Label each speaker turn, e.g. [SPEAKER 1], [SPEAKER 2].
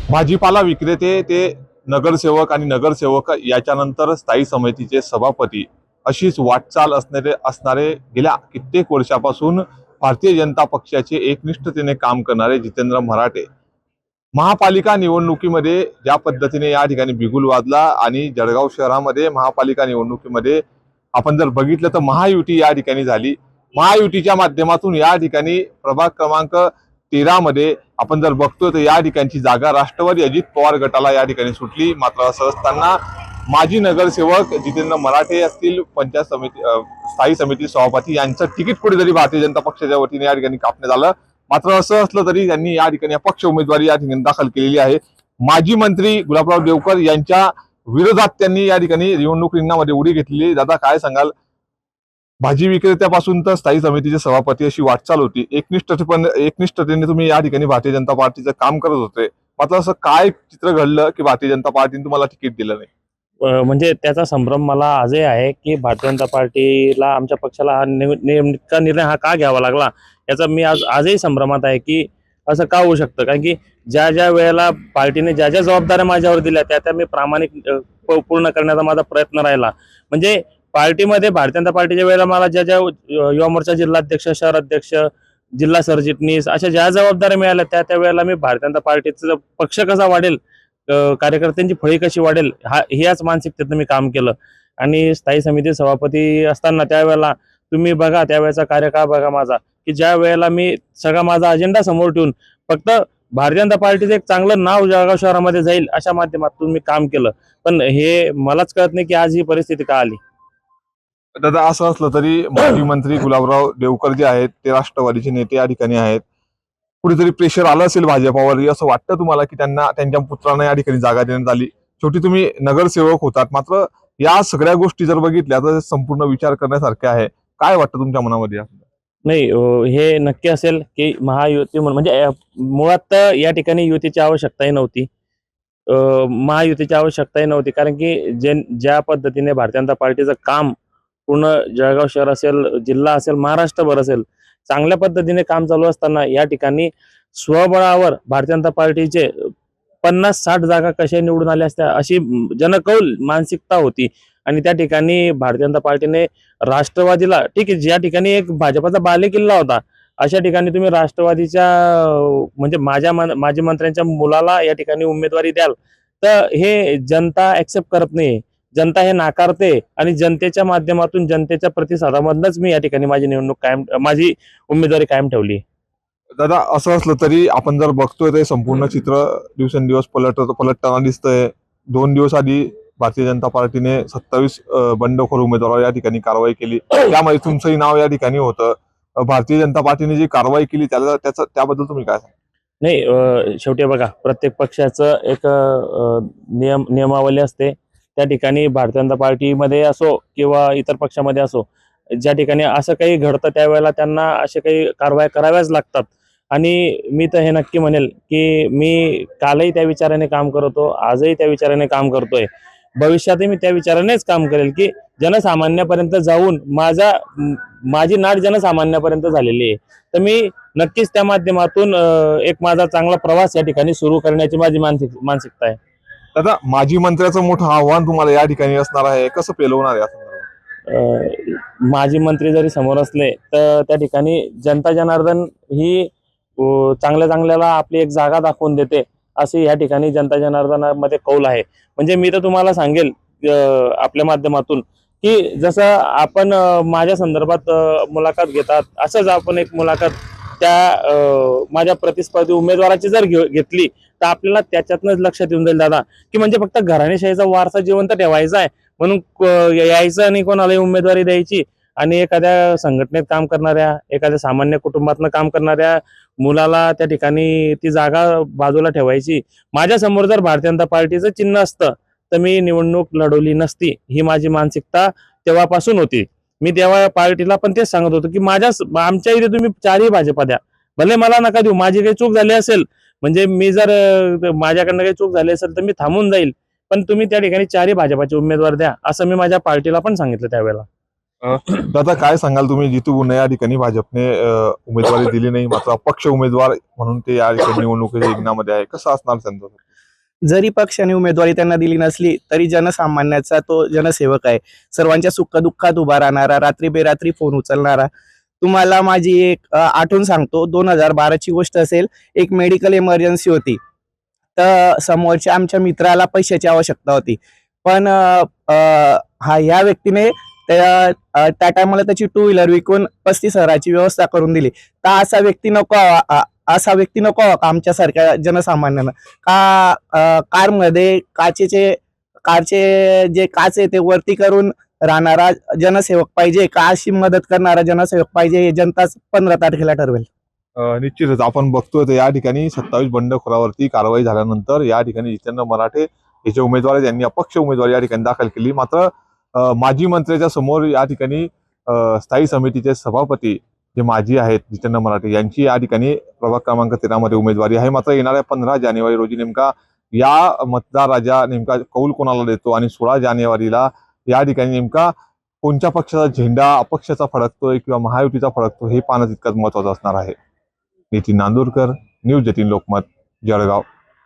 [SPEAKER 1] भाजीपाला विक्रेते ते नगरसेवक आणि नगरसेवक याच्यानंतर स्थायी समितीचे सभापती अशीच वाटचाल असणारे गेल्या कित्येक वर्षापासून भारतीय जनता पक्षाचे एकनिष्ठतेने काम करणारे जितेंद्र मराठे महापालिका निवडणुकीमध्ये ज्या पद्धतीने या ठिकाणी बिगुल वाजला आणि जळगाव शहरामध्ये महापालिका निवडणुकीमध्ये आपण जर बघितलं तर महायुती या ठिकाणी झाली। महायुतीच्या माध्यमातून या ठिकाणी प्रभाग क्रमांक 13 मध्ये आपण जर बघतोय तर या ठिकाणची जागा राष्ट्रवादी अजित पवार गटाला या ठिकाणी सुटली। मात्र असं असताना माजी नगरसेवक जितेंद्र मराठे असतील, पंचायत समिती स्थायी समिती सभापती यांचं तिकीट कुठेतरी भारतीय जनता पक्षाच्या वतीने या ठिकाणी कापण्यात आलं। मात्र असं असलं तरी त्यांनी या ठिकाणी अपक्ष उमेदवारी या ठिकाणी दाखल केलेली आहे। माजी मंत्री गुलाबराव देवकर यांच्या विरोधात त्यांनी या ठिकाणी निवडणूक रिंगणामध्ये उडी घेतलेली। दादा काय सांगाल, भाजी विक्रेत्यापासून तर स्थायी समितीचे सभापती अशी वाटचाल होती, एकनिष्ठतेने तुम्ही या ठिकाणी भारतीय जनता पार्टीचं काम करत होते, मात्र असं काय चित्र घडलं की भारतीय जनता पार्टीने तुम्हाला तिकीट दिलं नाही?
[SPEAKER 2] म्हणजे त्याचा संभ्रम मला आजही आहे की भारतीय जनता पार्टीला, आमच्या पक्षाला हा नेमका निर्णय हा का घ्यावा लागला याचा मी आजही संभ्रमात आहे की असं का होऊ शकतं। कारण की ज्या ज्या वेळेला पार्टीने ज्या ज्या जबाबदाऱ्या माझ्यावर दिल्या त्या मी प्रामाणिक पूर्ण करण्याचा माझा प्रयत्न राहिला। म्हणजे पार्टीमध्ये भारतीय जनता पार्टीच्या वेळेला मला ज्या ज्या युवा मोर्चा जिल्हाध्यक्ष, शहर अध्यक्ष, जिल्हा सरचिटणीस अशा ज्या जबाबदाऱ्या मिळाल्या त्या वेळेला मी भारतीय जनता पार्टीचा पक्ष कसा वाढेल, कार्यकर्त्यांची फळी कशी वाढेल ह्याच मानसिकतेतून मी काम केलं। आणि स्थायी समिती सभापती असताना त्यावेळेला तुम्ही बघा, त्यावेळेचा कार्यकाळ बघा माझा, की ज्या वेळेला मी सगळा माझा अजेंडा समोर ठेवून फक्त भारतीय जनता पार्टीचं एक चांगलं नाव जळगाव शहरामध्ये जाईल अशा माध्यमातून मी काम केलं। पण हे मलाच कळत नाही की आज ही परिस्थिती का आली।
[SPEAKER 1] दादा असं असलं तरी माजी मंत्री गुलाबराव देवकर जे आहेत ते राष्ट्रवादीचे नेते या ठिकाणी आहेत, कुठेतरी प्रेशर आलं असेल भाजपावर असं वाटतं तुम्हाला की त्यांना त्यांच्या पुत्रांना या ठिकाणी जागा देण्यात आली? शेवटी तुम्ही नगरसेवक होतात, मात्र या सगळ्या गोष्टी जर बघितल्या तर संपूर्ण विचार करण्यासारखे आहे। काय वाटतं तुमच्या मनामध्ये?
[SPEAKER 2] नाही, हे नक्की असेल की महायुती म्हणजे मुळात तर या ठिकाणी युतीची आवश्यकताही नव्हती, महायुतीची आवश्यकताही नव्हती। कारण की ज्या पद्धतीने भारतीय जनता पार्टीचं काम पूर्ण जळगाव शहर असेल, जिल्हा असेल, महाराष्ट्रभर असेल, चांगल्या पद्धतीने काम चालू असताना या ठिकाणी स्वबळावर भारतीय जनता पार्टीचे 50-60 जागा कशा निवडून आल्या असत्या अशी जनकौल मानसिकता होती। आणि त्या ठिकाणी भारतीय जनता पार्टीने राष्ट्रवादीला, ठीक आहे, ज्या ठिकाणी एक भाजपाचा बालेकिल्ला होता अशा ठिकाणी तुम्ही राष्ट्रवादीच्या म्हणजे माजी मंत्र्यांच्या मुलाला या ठिकाणी उमेदवारी द्याल तर हे जनता ऍक्सेप्ट करत नाही, जनता हे नाकारते। आणि जनतेच्या माध्यमातून, जनतेच्या प्रतिसादामधूनच मी या ठिकाणी माझी उमेदवारी कायम ठेवली।
[SPEAKER 1] दादा असं असलं तरी आपण जर बघतोय ते संपूर्ण चित्र दिवसेंदिवस पलटताना दिसतंय। 2 दिवस आधी भारतीय जनता पार्टीने 27 बंडखोर उमेदवारावर या ठिकाणी कारवाई केली, त्यामध्ये तुमचंही नाव या ठिकाणी होतं। भारतीय जनता पार्टीने जी कारवाई केली त्याबद्दल तुम्ही काय सांगा?
[SPEAKER 2] नाही, शेवटी बघा, प्रत्येक पक्षाचं एक नियमावली असते। त्या ठिकाणी भारतीय जनता पार्टीमध्ये असो किंवा इतर पक्षामध्ये असो, ज्या ठिकाणी असं काही घडतं त्यावेळेला त्यांना असे काही कारवाया कराव्याच लागतात। आणि मी तर हे नक्की म्हणेल की मी कालही त्या विचाराने काम करतो, आजही त्या विचाराने काम करतोय, भविष्यातही मी त्या विचारानेच काम करेल की जनसामान्यापर्यंत जाऊन माझी नाड जनसामान्यापर्यंत झालेली आहे। तर मी नक्कीच त्या माध्यमातून एक माझा चांगला प्रवास या ठिकाणी सुरू करण्याची माझी मानसिकता आहे।
[SPEAKER 1] दादा माजी मंत्र्याचं मोठं आव्हान तुम्हाला या ठिकाणी असणार आहे, कसं पेलवणार आहे?
[SPEAKER 2] माजी मंत्री जरी समोर असले तर त्या ठिकाणी जनता जनार्दन ही चांगल्या चांगल्याला आपली एक जागा दाखवून देते असे या ठिकाणी जनता जनार्दनामध्ये कौल आहे। म्हणजे मी तर तुम्हाला सांगेल आपल्या माध्यमातून की जसं आपण माझ्या संदर्भात मुलाखत घेतात असंच आपण एक मुलाखत त्या माझ्या प्रतिस्पर्धी उमेदवाराची जर घेतली तर आपल्याला त्याच्यातनच लक्षात येऊन जाईल दादा की म्हणजे फक्त घराणेशाहीचा वारसा जिवंत ठेवायचा आहे म्हणून यायचं आणि कोणालाही उमेदवारी द्यायची। आणि एखाद्या संघटनेत काम करणाऱ्या, एखाद्या सामान्य कुटुंबातनं काम करणाऱ्या मुलाला त्या ठिकाणी ती जागा बाजूला ठेवायची। माझ्या समोर जर भारतीय जनता पार्टीचं चिन्ह असतं तर मी निवडणूक लढवली नसती, ही माझी मानसिकता तेव्हापासून होती। मी तेव्हा पार्टीला पण तेच सांगत होतो की आमच्या इथे तुम्ही 4ही भाजपा द्या, भले मला नका देऊ, माझी काही चूक झाली असेल, म्हणजे मी जर माझ्याकडनं काही चूक झाली असेल तर मी थांबून जाईल, पण तुम्ही त्या ठिकाणी 4ही भाजपाचे उमेदवार द्या असं मी माझ्या पार्टीला पण सांगितलं त्यावेळेला।
[SPEAKER 1] दादा काय सांगाल, तुम्ही जितू या ठिकाणी भाजपने उमेदवारी दिली नाही, मात्र अपक्ष उमेदवार म्हणून ते या ठिकाणी निवडणुकीच्या रिंगणामध्ये आहे, कसं असणार त्यांचं?
[SPEAKER 3] जरी पक्षाने उमेदवारी त्यांना दिली नसली तरी जनसामान्याचा तो जनसेवक आहे. सर्वांच्या सुखदुःखात उभा राहणारा, रात्री बेरात्री फोन उचलणारा. तुम्हाला माझी एक आठवण सांगतो. 2012ची गोष्ट असेल. एक मेडिकल इमर्जन्सी होती. तर समोरच्या आमच्या मित्राला पैशाची आवश्यकता होती. पण ह्या व्यक्तीने त्या टायमाला त्याची टू व्हीलर विकून 35,000ची व्यवस्था करून दिली. तर असा व्यक्ती नको हवा, असा व्यक्ती नको हवा का आमच्यासारख्या जनसामान्यांना? का कारचे जे काच आहे ते वरती करून राहणारा जनसेवक पाहिजे का अशी मदत करणारा जनसेवक पाहिजे? हे जनताच 15 तारखेला ठरवेल.
[SPEAKER 1] निश्चितच आपण बघतोय तर या ठिकाणी 27 बंडखोरावरती कारवाई झाल्यानंतर या ठिकाणी जितेंद्र मराठे हे जे उमेदवार आहेत यांनी अपक्ष उमेदवारी या ठिकाणी दाखल केली. मात्र माजी मंत्र्याच्या समोर या ठिकाणी स्थायी समितीचे सभापती जे माजी आहेत जितेंद्र मराठे यांची या ठिकाणी प्रभाग क्रमांक 13 मध्ये उमेदवारी आहे. मात्र येणाऱ्या 15 जानेवारी रोजी नेमका या मतदाराजा नेमका कौल कोणाला देतो आणि 16 जानेवारीला या ठिकाणी नेमका कोणत्या पक्षाचा झेंडा अपक्षाचा फडकतोय किंवा महायुतीचा फडकतो हे पाहणं तितकंच महत्वाचं असणार आहे. नितीन नांदुरकर, न्यूज 18 लोकमत, जळगाव.